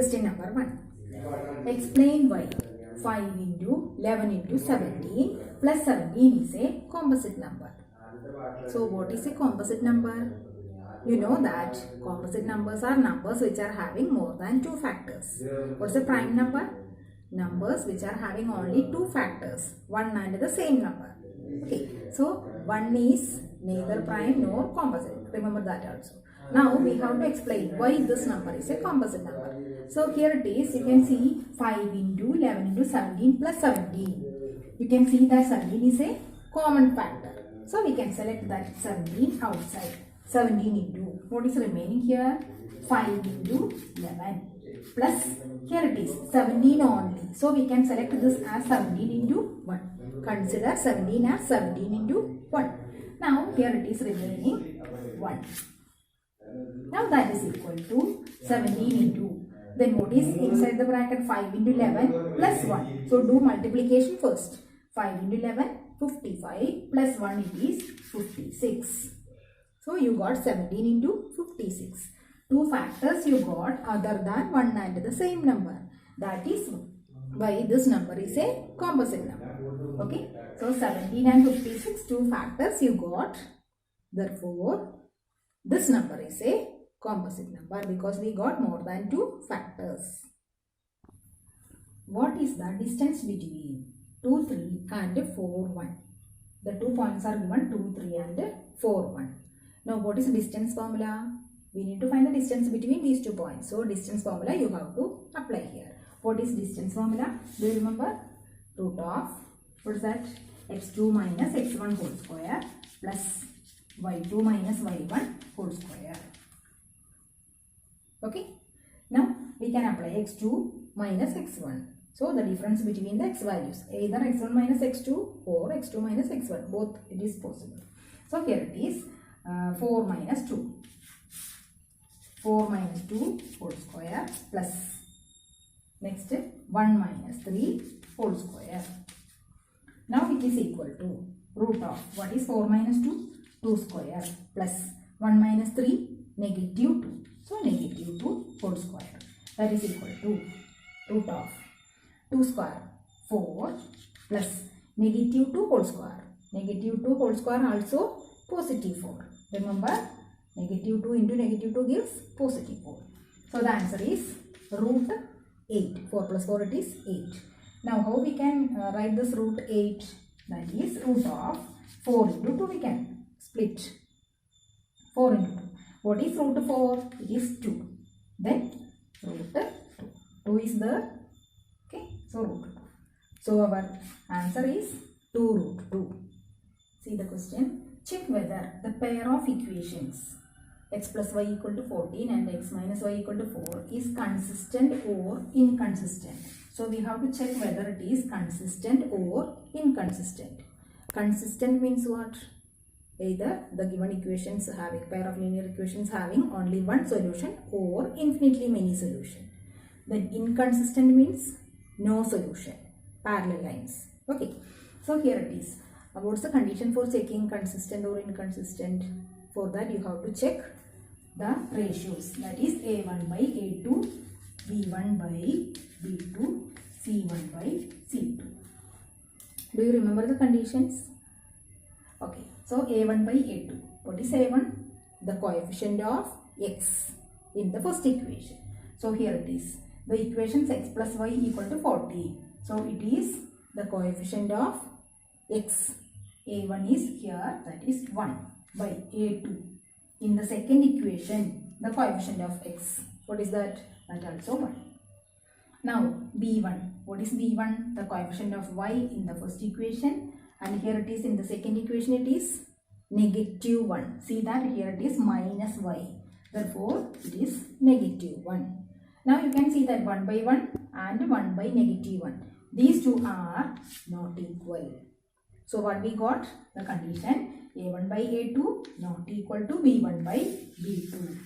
Question number 1. Explain why 5 into 11 into 17 plus 17 is a composite number. So what is a composite number? You know that composite numbers are numbers which are having more than 2 factors. What's a prime number? Numbers which are having only 2 factors, one and the same number. Okay, so 1 is neither prime nor composite. Remember that also. Now we have to explain why this number is a composite number. So here it is, you can see 5 into 11 into 17 plus 17. You can see that 17 is a common factor. So we can select that 17 outside. 17 into, what is remaining here? 5 into 11 plus, here it is 17 only. So we can select this as 17 into 1. Consider 17 as 17 into 1. Now here it is remaining 1. Now that is equal to 17 into, then what is inside the bracket? 5 into 11 plus 1. So do multiplication first. 5 into 11, 55 plus 1 it is 56. So you got 17 into 56. 2 factors you got other than 1 and the same number. That is why this number is a composite number. Okay. So 17 and 56, 2 factors you got. Therefore, this number is a composite number because we got more than 2 factors. What is the distance between 2, 3 and 4, 1? The 2 points are given 2, 3 and 4, 1. Now what is the distance formula? We need to find the distance between these 2 points. So distance formula you have to apply here. What is distance formula? Do you remember? Root of, what is that? x2 minus x1 whole square plus y2 minus y1 whole square. Okay. Now we can apply x2 minus x1. So the difference between the x values, either x1 minus x2 or x2 minus x1, both it is possible. So here it is 4 minus 2. 4 minus 2 whole square plus next 1 minus 3 whole square. Now it is equal to root of, what is 4 minus 2? 2 square plus 1 minus 3 negative 2. So negative 2 whole square. That is equal to root of 2 square 4 plus negative 2 whole square. Negative 2 whole square also positive 4. Remember, negative 2 into negative 2 gives positive 4. So the answer is root 8. 4 plus 4 it is 8. Now how we can write this root 8? That is root of 4 into 2 we can split. 4 into 2. What is root 4? It is 2. Then root 2. 2 is there. Okay. So root 2. So our answer is 2 root 2. See the question. Check whether the pair of equations x plus y equal to 14 and x minus y equal to 4 is consistent or inconsistent. So we have to check whether it is consistent or inconsistent. Consistent means what? Either the given equations having pair of linear equations having only one solution or infinitely many solutions. Then inconsistent means no solution, parallel lines. Okay. So here it is. What's the condition for checking consistent or inconsistent? For that you have to check the ratios, that is a1 by a2, b1 by b2, c1 by c2. Do you remember the conditions? Okay, so a1 by a2. What is a1? The coefficient of x in the first equation. So here it is. The equation x plus y equal to 40. So it is the coefficient of x. a1 is here, that is 1 by a2. In the second equation, the coefficient of x, what is that? That also 1. Now b1, what is b1? The coefficient of y in the first equation, and here it is in the second equation it is negative 1. See that here it is minus y, therefore it is negative 1. Now you can see that 1 by 1 and 1 by negative 1. These two are not equal. So what we got? The condition a1 by a2 not equal to b1 by b2.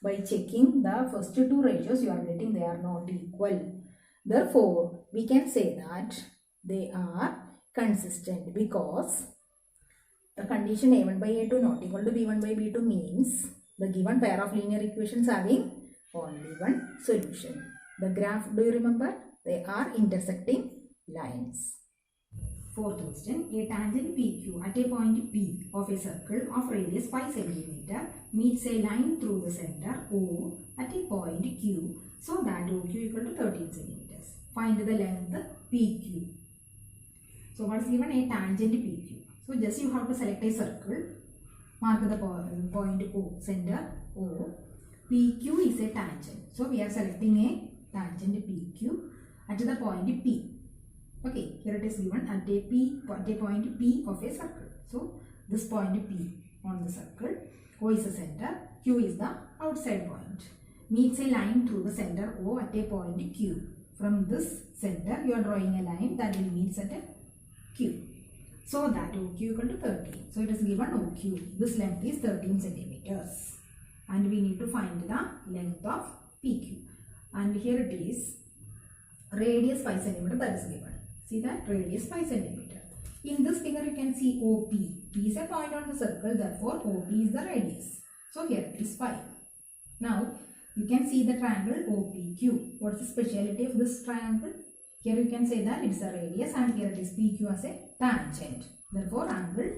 By checking the first two ratios you are getting they are not equal. Therefore, we can say that they are consistent because the condition a1 by a2 not equal to b1 by b2 means the given pair of linear equations having only one solution. The graph, do you remember? They are intersecting lines. Fourth question, a tangent PQ at a point P of a circle of radius 5 cm meets a line through the center O at a point Q so that OQ equal to 13 cm. Find the length PQ. So what is given? A tangent PQ. So just you have to select a circle, mark the point O, center O. PQ is a tangent. So we are selecting a tangent PQ at the point P. Okay, here it is given at a point P of a circle. So this point P on the circle, O is the center, Q is the outside point. Meets a line through the center O at a point Q. From this center, you are drawing a line that will meet at a Q. So that OQ equal to 13. So it is given OQ. This length is 13 centimeters. And we need to find the length of PQ. And here it is radius 5 centimeter that is given. See that? Radius 5 centimeter. In this figure you can see OP. P is a point on the circle, therefore OP is the radius. So here it is 5. Now you can see the triangle OPQ. What is the speciality of this triangle? Here you can say that it is a radius and here it is PQ as a tangent. Therefore angle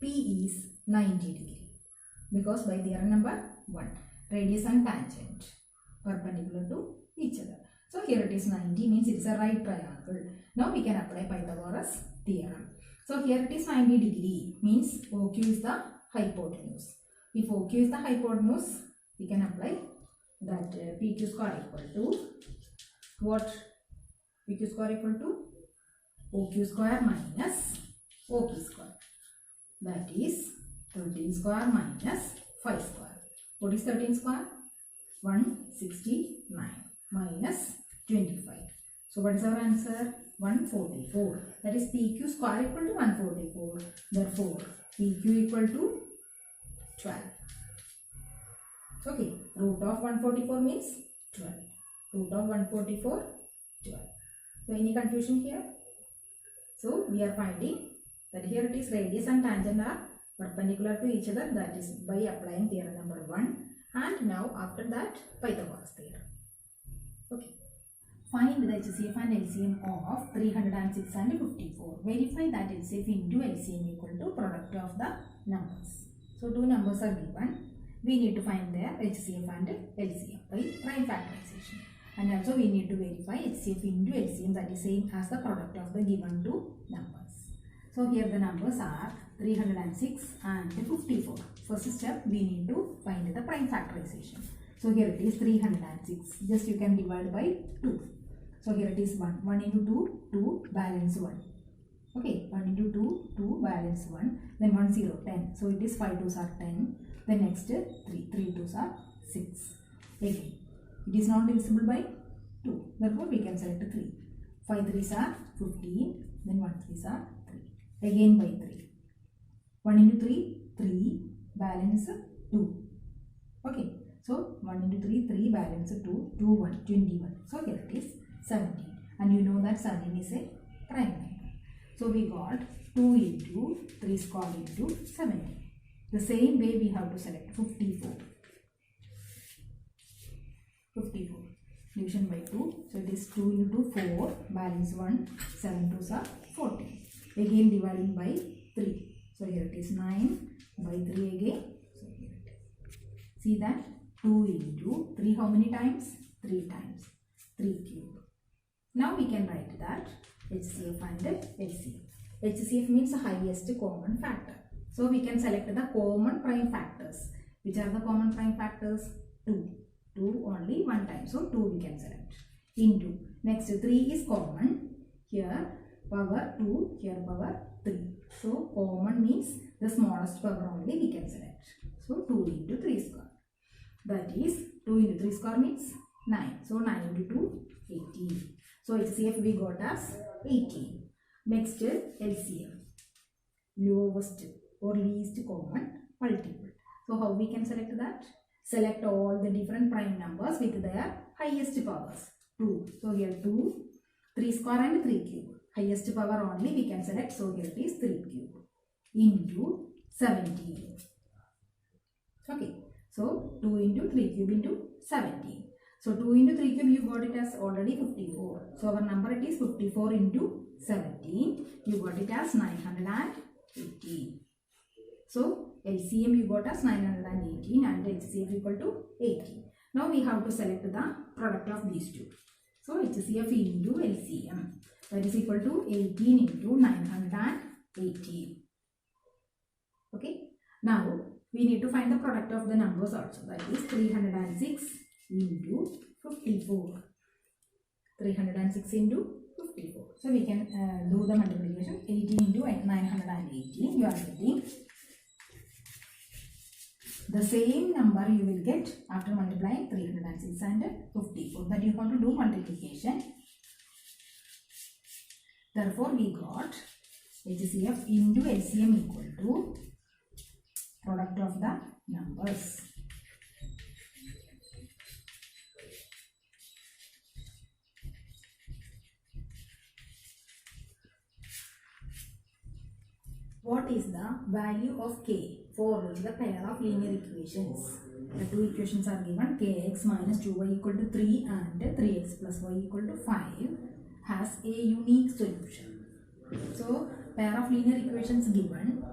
P is 90 degree. Because by theorem number 1, radius and tangent perpendicular to each other. So here it is 90 means it is a right triangle. Now we can apply Pythagoras theorem. So here it is 90 degree means OQ is the hypotenuse. If OQ is the hypotenuse, we can apply that PQ square equal to what? PQ square equal to OQ square minus OP square. That is 13 square minus 5 square. What is 13 square? 169 minus 25. So what is our answer? 144. That is PQ square equal to 144. Therefore PQ equal to 12. Okay, root of 144 means 12. Root of 144, 12. So any confusion here? So we are finding that here it is radius and tangent are perpendicular to each other, that is by applying theorem number 1, and now after that Pythagoras theorem. Okay. Find the HCF and LCM of 306 and 54. Verify that HCF into LCM equal to product of the numbers. So two numbers are given. We need to find their HCF and LCM by prime factorization. And also we need to verify HCF into LCM, that is same as the product of the given two numbers. So here the numbers are 306 and 54. First step we need to find the prime factorization. So here it is 306. Just you can divide by 2. So here it is 1. 1 into 2, 2 balance 1. Okay, 1 into 2, 2 balance 1. Then 1 0, 10. So it is 5 2s are 10. Then next 3 2s are 6. Again, it is not divisible by 2. Therefore we can select 3. 5 3s are 15. Then 1 3s are 3. Again by 3. 1 into 3, 3 balance 2. Okay. So 1 into 3, 3 balance 2, 2 1, 21. So here it is 17. And you know that 17 is a prime number. So we got 2 into 3 square into 17. The same way we have to select 54. 54. Division by 2. So it is 2 into 4, balance 1, 7 2s are 14. Again dividing by 3. So here it is 9 by 3 again. So here it is. See that? 2 into 3 how many times? 3 times. 3 cube. Now we can write that HCF and LCM. HCF means the highest common factor. So we can select the common prime factors. Which are the common prime factors? 2. 2 only one time. So 2 we can select. Into. Next 3 is common. Here power 2. Here power 3. So common means the smallest power only we can select. So 2 into 3 square. That is 2 into 3 square means 9. So 9 into 2, 18. So HCF we got as 18. Next LCM. Lowest or least common multiple. So how we can select that? Select all the different prime numbers with their highest powers. 2. So here 2, 3 square and 3 cube. Highest power only we can select. So here it is 3 cube. Into 17. Okay. So 2 into 3 cube into 17. So 2 into 3 cube, you got it as already 54. So our number it is 54 into 17. You got it as 918. So LCM you got as 918 and HCF equal to 18. Now we have to select the product of these two. So HCF into LCM, that is equal to 18 into 918. Okay. Now we need to find the product of the numbers also, that is 306 into 54. 306 into 54. So we can do the multiplication. 18 into 918. You are getting the same number you will get after multiplying 306 and 54. That you have to do multiplication. Therefore, we got HCF into LCM equal to product of the numbers. What is the value of k for the pair of linear equations? The two equations are given. Kx minus 2y equal to 3 and 3x plus y equal to 5 has a unique solution. So, pair of linear equations given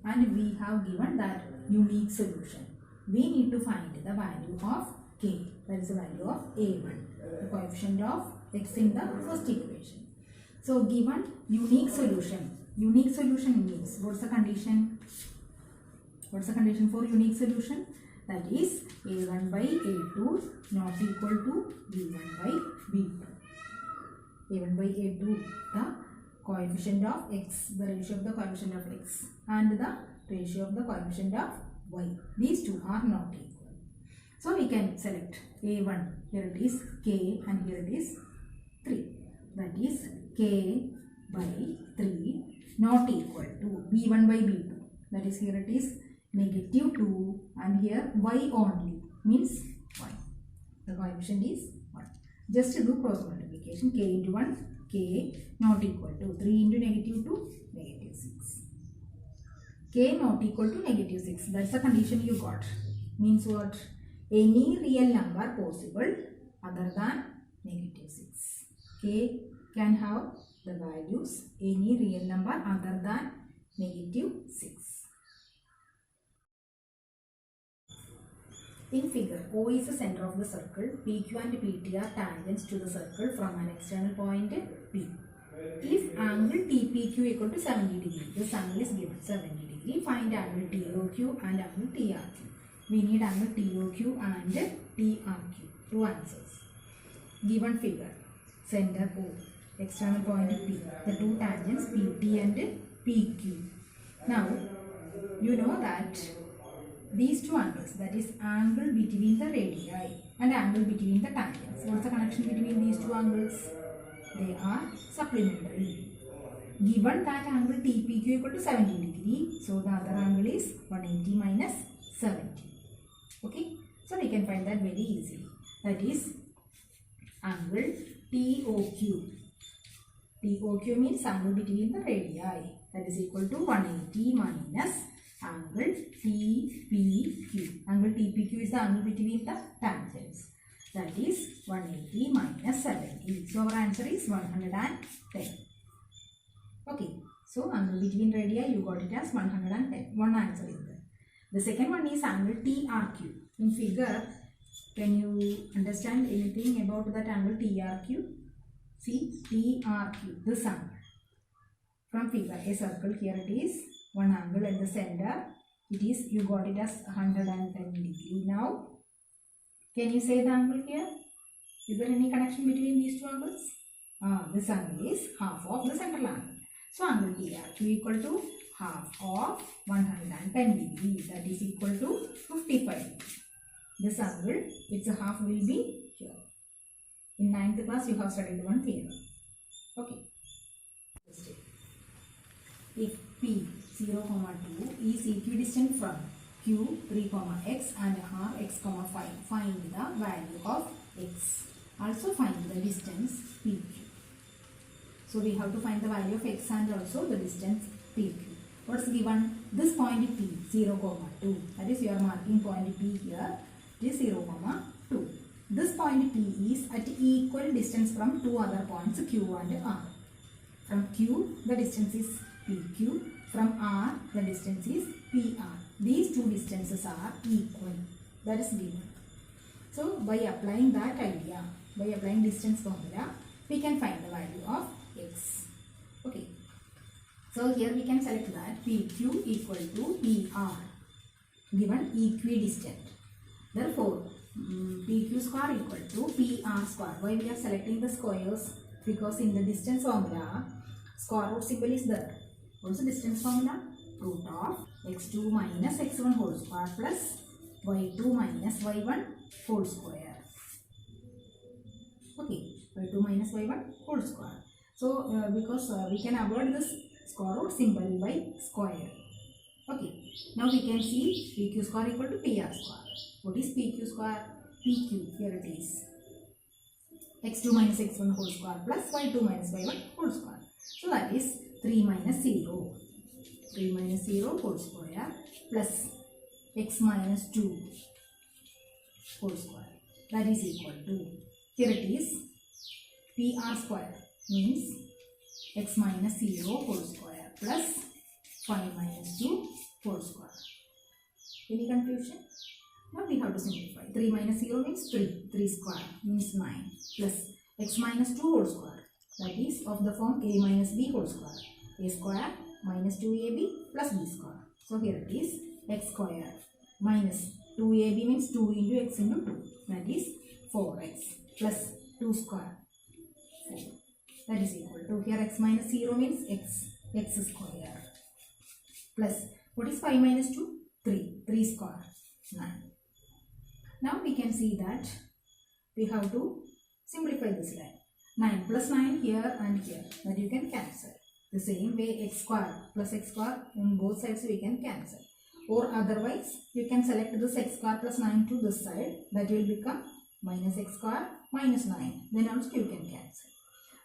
and we have given that unique solution. We need to find the value of k. That is the value of a1, the coefficient of x in the first equation. So, given unique solution. Unique solution means, what's the condition? What's the condition for unique solution? That is a1 by a2 not equal to b1 by b2. a1 by a2, the coefficient of x, the ratio of the coefficient of x, and the ratio of the coefficient of y. These two are not equal. So we can select a1, here it is k and here it is 3. That is k by 3 not equal to b1 by b2. That is, here it is negative 2 and here y only, means 1. The coefficient is 1. Just to do cross multiplication, k into 1, k not equal to 3 into negative 2, negative 6. K not equal to negative 6. That's the condition you got. Means what? Any real number possible other than negative 6. K can have the values any real number other than negative 6. In figure, O is the center of the circle. PQ and PT are tangents to the circle from an external point P. If angle TPQ equal to 70 degree, this angle is given 70 degree. Find angle TOQ and angle TRQ. We need angle TOQ and TRQ. Two answers. Given figure, center O, external point P, the two tangents PT and PQ. Now, you know that these two angles, that is angle between the radii and angle between the tangents. What's the connection between these two angles? They are supplementary. Given that angle TPQ equal to 70 degree, so the other angle is 180 minus 70. Okay, so we can find that very easily. That is angle TOQ. TOQ means angle between the radii. That is equal to 180 minus angle TPQ. Angle TPQ is the angle between the tangents. That is 180 minus 70. So our answer is 110. Okay. So angle between radii, you got it as 110. One answer is there. The second one is angle TRQ. In figure, can you understand anything about that angle TRQ? See, TRQ, this angle. From figure, a circle, here it is, one angle at the center. It is, you got it as 110 degree. Now, can you say the angle here? Is there any connection between these two angles? This angle is half of the central angle. So, angle TRQ equal to half of 110 degree. That is equal to 55 degree. This angle, its half will be here. In 9th class, you have studied one theorem. Okay. If P 0, 2 is equidistant from Q 3, x and R x, 5, find the value of x. Also find the distance PQ. So we have to find the value of x and also the distance PQ. What's given? This point P 0, 2. That is, you are marking point P here. It is 0, 2. this point P is at equal distance from two other points Q and R. From Q, the distance is PQ. From R, the distance is PR. These two distances are equal. That is given. So, by applying that idea, by applying distance formula, we can find the value of x. Okay. So, here we can select that PQ equal to PR, given equidistant. Therefore, PQ square equal to PR square. Why we are selecting the squares? Because in the distance formula, square root symbol is there. What's the distance formula? Root of x2 minus x1 whole square plus y2 minus y1 whole square. Okay, y2 minus y1 whole square. So, because we can avoid this square root symbol by square. Okay, now we can see PQ square equal to PR square. What is PQ square? PQ, here it is. x2 minus x1 whole square plus y2 minus y1 whole square. So that is 3 minus 0. 3 minus 0 whole square plus x minus 2 whole square. That is equal to, here it is, PR square means x minus 0 whole square plus 5 minus 2 whole square. Any confusion? Now we have to simplify. 3 minus 0 means 3. 3 square means 9 plus x minus 2 whole square. That is of the form a minus b whole square. A square minus 2ab plus b square. So here it is x square minus 2ab means 2 into x into 2. That is 4x plus 2 square 4. That is equal to, here x minus 0 means x square plus, what is 5 minus 2? 3. 3 square 9. Now we can see that we have to simplify this line. 9 plus 9 here and here, that you can cancel. The same way x square plus x square on both sides we can cancel. Or otherwise you can select this x square plus 9 to this side, that will become minus x square minus 9. Then also you can cancel.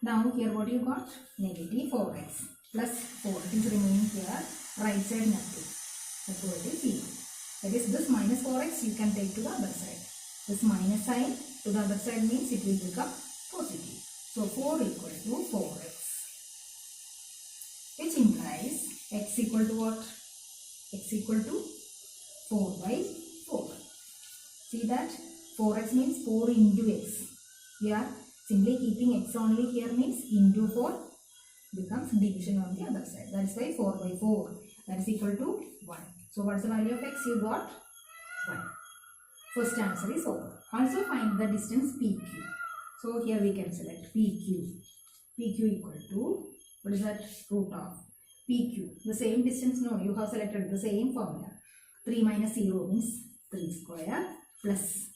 Now here what you got? Negative 4x plus 4. It is remaining here, right side nothing. Therefore it is 0. That is, this minus 4x you can take to the other side. This minus sign to the other side means it will become positive. So 4 equal to 4x. Which implies x equal to what? X equal to 4 by 4. See that? 4x means 4 into x. Here simply keeping x only here means into 4 becomes division on the other side. That is why 4 by 4. That is equal to 1. So what is the value of x you got? 1. First answer is over. Also find the distance PQ. So here we can select PQ. PQ equal to, what is that? Root of PQ. The same distance, no, you have selected the same formula. 3 minus 0 means 3 square plus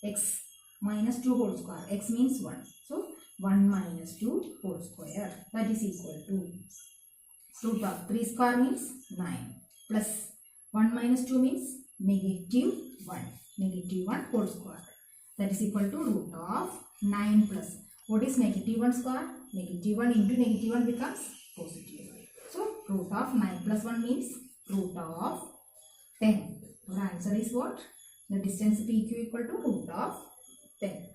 x minus 2 whole square. X means 1. So 1 minus 2 whole square. That is equal to root of 3 square means 9 plus 1 minus 2 means negative 1. Negative 1 whole square. That is equal to root of 9 plus. What is negative 1 square? Negative 1 into negative 1 becomes positive. So root of 9 plus 1 means root of 10. Our answer is what? The distance PQ equal to root of 10.